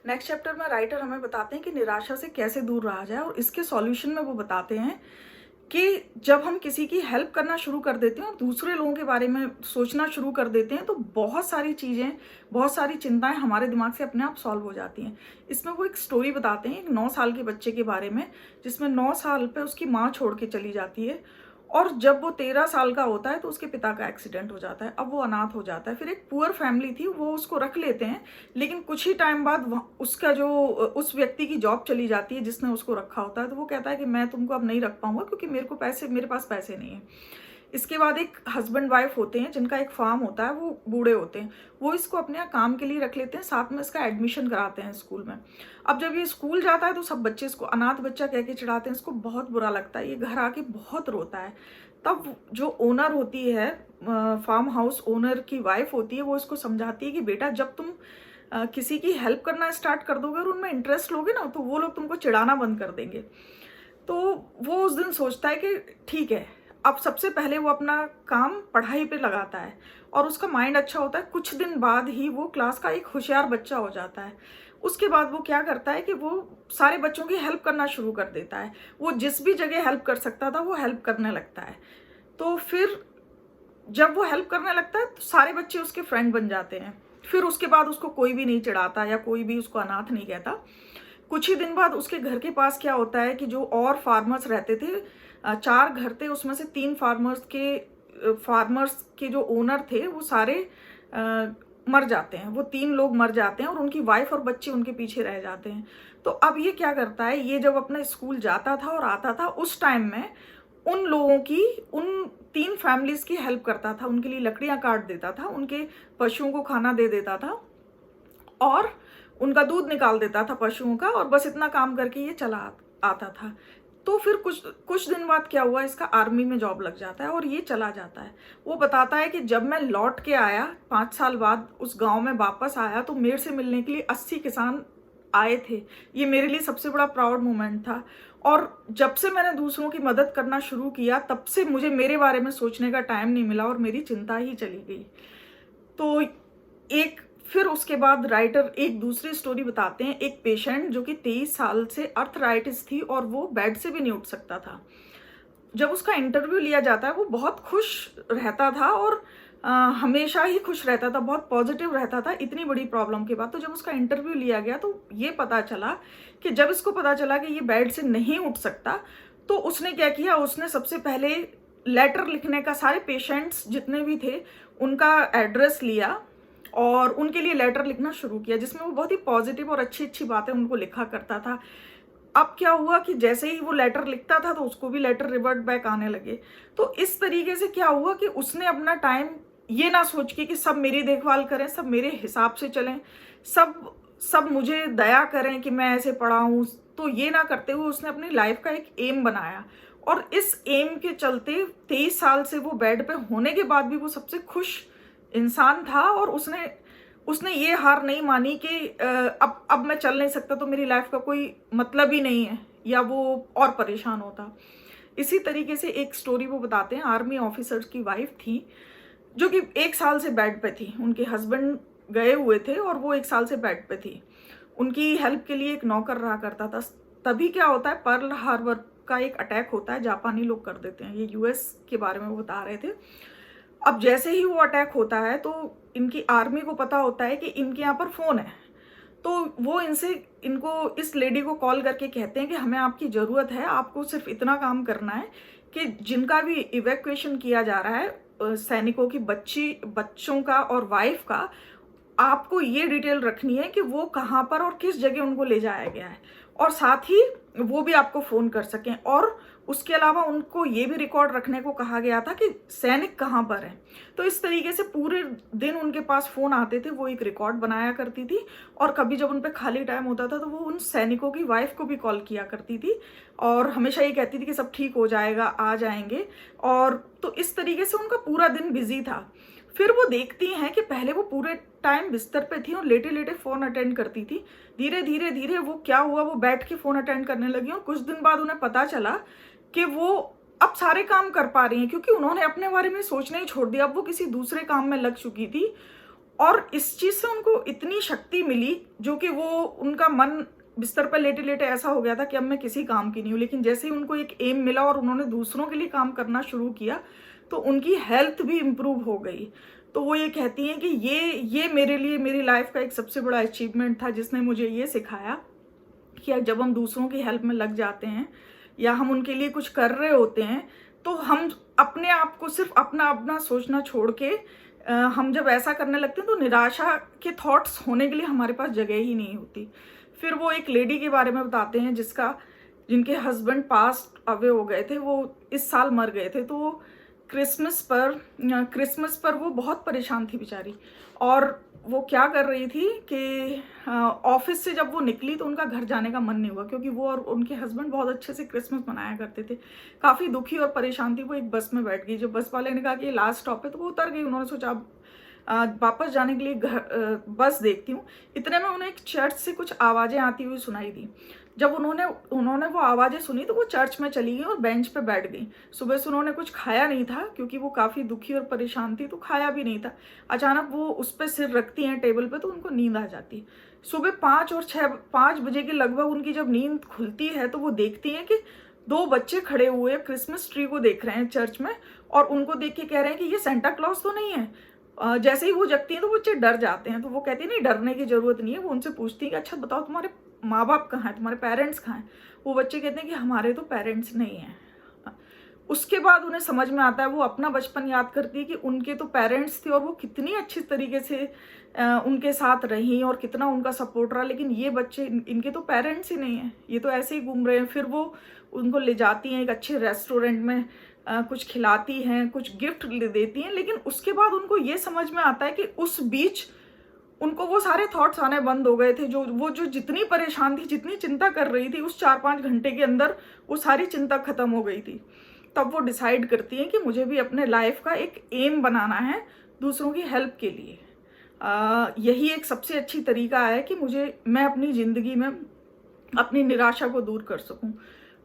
Next chapter में writer हमें बताते हैं कि निराशा से कैसे दूर रहा जाए, और इसके सॉल्यूशन में वो बताते हैं कि जब हम किसी की हेल्प करना शुरू कर देते हैं और दूसरे लोगों के बारे में सोचना शुरू कर देते हैं तो बहुत सारी चीज़ें, बहुत सारी चिंताएं हमारे दिमाग से अपने आप सॉल्व हो जाती हैं। इसमें वो एक स्टोरी बताते हैं एक 9 साल के बच्चे के बारे में, जिसमें 9 साल पे उसकी माँ छोड़ के चली जाती है, और जब वो 13 साल का होता है तो उसके पिता का एक्सीडेंट हो जाता है। अब वो अनाथ हो जाता है। फिर एक पुअर फैमिली थी, वो उसको रख लेते हैं, लेकिन कुछ ही टाइम बाद उसका जो उस व्यक्ति की जॉब चली जाती है जिसने उसको रखा होता है, तो वो कहता है कि मैं तुमको अब नहीं रख पाऊंगा क्योंकि मेरे पास पैसे नहीं है। इसके बाद एक हस्बैंड वाइफ होते हैं जिनका एक फार्म होता है, वो बूढ़े होते हैं, वो इसको अपने यहाँ काम के लिए रख लेते हैं, साथ में इसका एडमिशन कराते हैं स्कूल में। अब जब ये स्कूल जाता है तो सब बच्चे इसको अनाथ बच्चा कह के चिढ़ाते हैं, इसको बहुत बुरा लगता है, ये घर आके बहुत रोता है। तब जो ओनर होती है, फार्म हाउस ओनर की वाइफ होती है, वो इसको समझाती है कि बेटा जब तुम किसी की हेल्प करना स्टार्ट कर दोगे और उनमें इंटरेस्ट लोगे ना, तो वो लोग तुमको चिढ़ाना बंद कर देंगे। तो वो उस दिन सोचता है कि ठीक है, अब सबसे पहले वो अपना काम पढ़ाई पे लगाता है और उसका माइंड अच्छा होता है। कुछ दिन बाद ही वो क्लास का एक होशियार बच्चा हो जाता है। उसके बाद वो क्या करता है कि वो सारे बच्चों की हेल्प करना शुरू कर देता है। वो जिस भी जगह हेल्प कर सकता था वो हेल्प करने लगता है। तो फिर जब वो हेल्प करने लगता है तो सारे बच्चे उसके फ्रेंड बन जाते हैं। फिर उसके बाद उसको कोई भी नहीं चिढ़ाता या कोई भी उसको अनाथ नहीं कहता। कुछ ही दिन बाद उसके घर के पास क्या होता है कि जो और फार्मर्स रहते थे, 4 घर थे, उसमें से 3 फार्मर्स के जो ओनर थे वो सारे मर जाते हैं। वो 3 लोग मर जाते हैं और उनकी वाइफ और बच्चे उनके पीछे रह जाते हैं। तो अब ये क्या करता है, ये जब अपना स्कूल जाता था और आता था, उस टाइम में उन लोगों की, उन 3 फैमिलीज की हेल्प करता था, उनके लिए लकड़ियां काट देता था, उनके पशुओं को खाना दे देता था और उनका दूध निकाल देता था पशुओं का, और बस इतना काम करके ये चला आता था। तो फिर कुछ दिन बाद क्या हुआ, इसका आर्मी में जॉब लग जाता है और ये चला जाता है। वो बताता है कि जब मैं लौट के आया 5 साल बाद, उस गांव में वापस आया, तो मेरे से मिलने के लिए 80 किसान आए थे। ये मेरे लिए सबसे बड़ा प्राउड मोमेंट था। और जब से मैंने दूसरों की मदद करना शुरू किया, तब से मुझे मेरे बारे में सोचने का टाइम नहीं मिला और मेरी चिंता ही चली गई। तो फिर उसके बाद राइटर एक दूसरी स्टोरी बताते हैं। एक पेशेंट जो कि 23 साल से अर्थराइटिस थी और वो बेड से भी नहीं उठ सकता था। जब उसका इंटरव्यू लिया जाता है वो बहुत खुश रहता था और हमेशा ही खुश रहता था, बहुत पॉजिटिव रहता था इतनी बड़ी प्रॉब्लम के बाद। तो जब उसका इंटरव्यू लिया गया तो ये पता चला कि जब इसको पता चला कि ये बेड से नहीं उठ सकता, तो उसने क्या किया, उसने सबसे पहले लेटर लिखने का, सारे पेशेंट्स जितने भी थे उनका एड्रेस लिया और उनके लिए लेटर लिखना शुरू किया, जिसमें वो बहुत ही पॉजिटिव और अच्छी अच्छी बातें उनको लिखा करता था। अब क्या हुआ कि जैसे ही वो लेटर लिखता था तो उसको भी लेटर रिवर्ट बैक आने लगे। तो इस तरीके से क्या हुआ कि उसने अपना टाइम ये ना सोच के कि सब मेरी देखभाल करें, सब मेरे हिसाब से चलें, सब मुझे दया करें कि मैं ऐसे पढ़ा हूँ, तो ये ना करते हुए उसने अपनी लाइफ का एक एम बनाया। और इस एम के चलते 23 साल से वो बेड पे होने के बाद भी वो सबसे खुश इंसान था। और उसने ये हार नहीं मानी कि अब मैं चल नहीं सकता तो मेरी लाइफ का कोई मतलब ही नहीं है, या वो और परेशान होता। इसी तरीके से एक स्टोरी वो बताते हैं। आर्मी ऑफिसर्स की वाइफ थी जो कि 1 साल से बेड पे थी। उनके हस्बैंड गए हुए थे और वो 1 साल से बेड पे थी। उनकी हेल्प के लिए एक नौकर रहा करता था। तभी क्या होता है, पर्ल हार्बर का एक अटैक होता है, जापानी लोग कर देते हैं। ये यूएस के बारे में वो बता रहे थे। अब जैसे ही वो अटैक होता है तो इनकी आर्मी को पता होता है कि इनके यहाँ पर फोन है। तो वो इस लेडी को कॉल करके कहते हैं कि हमें आपकी ज़रूरत है, आपको सिर्फ इतना काम करना है कि जिनका भी इवैक्यूएशन किया जा रहा है, सैनिकों की बच्चों का और वाइफ का, आपको ये डिटेल रखनी है कि वो कहाँ पर और किस जगह उनको ले जाया गया है, और साथ ही वो भी आपको फ़ोन कर सकें। और उसके अलावा उनको ये भी रिकॉर्ड रखने को कहा गया था कि सैनिक कहाँ पर हैं। तो इस तरीके से पूरे दिन उनके पास फ़ोन आते थे, वो एक रिकॉर्ड बनाया करती थी। और कभी जब उन पे खाली टाइम होता था तो वो उन सैनिकों की वाइफ को भी कॉल किया करती थी और हमेशा ये कहती थी कि सब ठीक हो जाएगा, आ जाएंगे। और तो इस तरीके से उनका पूरा दिन बिजी था। फिर वो देखती हैं कि पहले वो पूरे टाइम बिस्तर पे थी और लेटे लेटे फ़ोन अटेंड करती थी। धीरे धीरे धीरे वो क्या हुआ, वो बैठ के फ़ोन अटेंड करने लगी और कुछ दिन बाद उन्हें पता चला कि वो अब सारे काम कर पा रही हैं, क्योंकि उन्होंने अपने बारे में सोचना ही छोड़ दिया। अब वो किसी दूसरे काम में लग चुकी थी और इस चीज़ से उनको इतनी शक्ति मिली, जो कि वो उनका मन बिस्तर पर लेटे लेटे ऐसा हो गया था कि अब मैं किसी काम की नहीं हूँ। लेकिन जैसे ही उनको एक एम मिला और उन्होंने दूसरों के लिए काम करना शुरू किया, तो उनकी हेल्थ भी इम्प्रूव हो गई। तो वो ये कहती हैं कि ये मेरे लिए मेरी लाइफ का एक सबसे बड़ा अचीवमेंट था, जिसने मुझे ये सिखाया कि जब हम दूसरों की हेल्प में लग जाते हैं या हम उनके लिए कुछ कर रहे होते हैं, तो हम अपने आप को सिर्फ अपना अपना सोचना छोड़ के हम जब ऐसा करने लगते हैं तो निराशा के थॉट्स होने के लिए हमारे पास जगह ही नहीं होती। फिर वो एक लेडी के बारे में बताते हैं जिनके हस्बैंड पास अवे हो गए थे, वो इस साल मर गए थे। तो क्रिसमस पर वो बहुत परेशान थी बेचारी, और वो क्या कर रही थी कि ऑफिस से जब वो निकली तो उनका घर जाने का मन नहीं हुआ, क्योंकि वो और उनके हस्बैंड बहुत अच्छे से क्रिसमस मनाया करते थे। काफ़ी दुखी और परेशान थी वो। एक बस में बैठ गई। जब बस वाले ने कहा कि ये लास्ट स्टॉप है, तो वो उतर गई। उन्होंने सोचा अब वापस जाने के लिए बस देखती हूँ। इतने में उन्हें एक चर्च से कुछ आवाज़ें आती हुई सुनाई दी। जब उन्होंने वो आवाज़ें सुनी तो वो चर्च में चली गई और बेंच पे बैठ गई। सुबह से उन्होंने कुछ खाया नहीं था, क्योंकि वो काफ़ी दुखी और परेशान थी, तो खाया भी नहीं था। अचानक वो उस पर सिर रखती हैं टेबल पे, तो उनको नींद आ जाती है। सुबह 5 बजे के लगभग उनकी जब नींद खुलती है, तो वो देखती हैं कि 2 बच्चे खड़े हुए क्रिसमस ट्री को देख रहे हैं चर्च में, और उनको देख के कह रहे हैं कि ये सेंटा क्लॉज तो नहीं है। जैसे ही वो जगती हैं तो बच्चे डर जाते हैं। तो वो कहती है नहीं, डरने की जरूरत नहीं है। वो उनसे पूछती है कि अच्छा बताओ, तुम्हारे माँ बाप कहाँ हैं, तुम्हारे पेरेंट्स कहाँ हैं? वो बच्चे कहते हैं कि हमारे तो पेरेंट्स नहीं हैं। उसके बाद उन्हें समझ में आता है, वो अपना बचपन याद करती है कि उनके तो पेरेंट्स थे और वो कितनी अच्छी तरीके से उनके साथ रही और कितना उनका सपोर्ट रहा। लेकिन ये बच्चे, इनके तो पेरेंट्स ही नहीं हैं, ये तो ऐसे ही घूम रहे हैं। फिर वो उनको ले जाती हैं एक अच्छे रेस्टोरेंट में, कुछ खिलाती हैं, कुछ गिफ्ट ले देती हैं। लेकिन उसके बाद उनको ये समझ में आता है कि उस बीच उनको वो सारे थॉट्स आने बंद हो गए थे। जो जितनी परेशान थी, जितनी चिंता कर रही थी, उस 4-5 घंटे के अंदर वो सारी चिंता खत्म हो गई थी। तब वो डिसाइड करती हैं कि मुझे भी अपने लाइफ का एक एम बनाना है दूसरों की हेल्प के लिए। यही एक सबसे अच्छी तरीका है कि मैं अपनी ज़िंदगी में अपनी निराशा को दूर कर सकूं।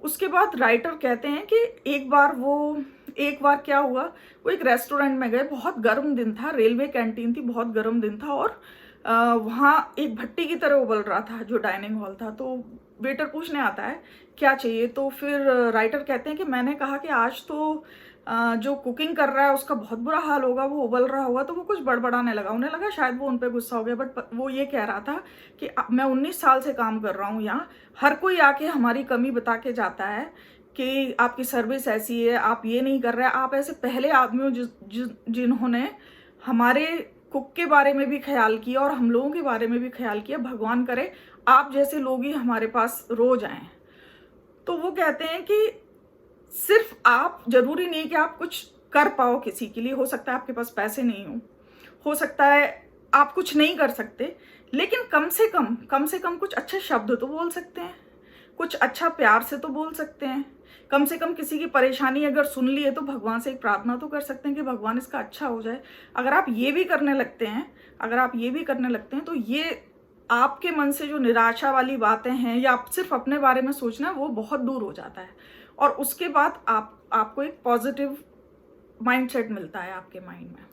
उसके बाद राइटर कहते हैं कि एक बार क्या हुआ, वो एक रेस्टोरेंट में गए। बहुत गर्म दिन था, रेलवे कैंटीन थी, बहुत गर्म दिन था, और वहाँ एक भट्टी की तरह उबल रहा था जो डाइनिंग हॉल था। तो वेटर पूछने आता है क्या चाहिए। तो फिर राइटर कहते हैं कि मैंने कहा कि आज तो जो कुकिंग कर रहा है उसका बहुत बुरा हाल होगा, वो उबल रहा होगा। तो वो कुछ बड़बड़ाने लगा। उन्हें लगा शायद वो उन पर गुस्सा हो गया, बट वो ये कह रहा था कि मैं 19 साल से काम कर रहा हूँ यहाँ, हर कोई आके हमारी कमी बता के जाता है कि आपकी सर्विस ऐसी है, आप ये नहीं कर रहे। आप ऐसे पहले आदमी हो जिन्होंने हमारे कुक के बारे में भी ख्याल किया और हम लोगों के बारे में भी ख्याल किया। भगवान करे आप जैसे लोग ही हमारे पास रोज आए। तो वो कहते हैं कि सिर्फ आप, जरूरी नहीं कि आप कुछ कर पाओ किसी के लिए। हो सकता है आपके पास पैसे नहीं हो सकता है आप कुछ नहीं कर सकते, लेकिन कम से कम कुछ अच्छे शब्द तो बोल सकते हैं, कुछ अच्छा प्यार से तो बोल सकते हैं। कम से कम किसी की परेशानी अगर सुन ली है तो भगवान से एक प्रार्थना तो कर सकते हैं कि भगवान इसका अच्छा हो जाए। अगर आप ये भी करने लगते हैं तो ये आपके मन से जो निराशा वाली बातें हैं या आप सिर्फ अपने बारे में सोचना, वो बहुत दूर हो जाता है। और उसके बाद आपको एक पॉजिटिव माइंडसेट मिलता है आपके माइंड में।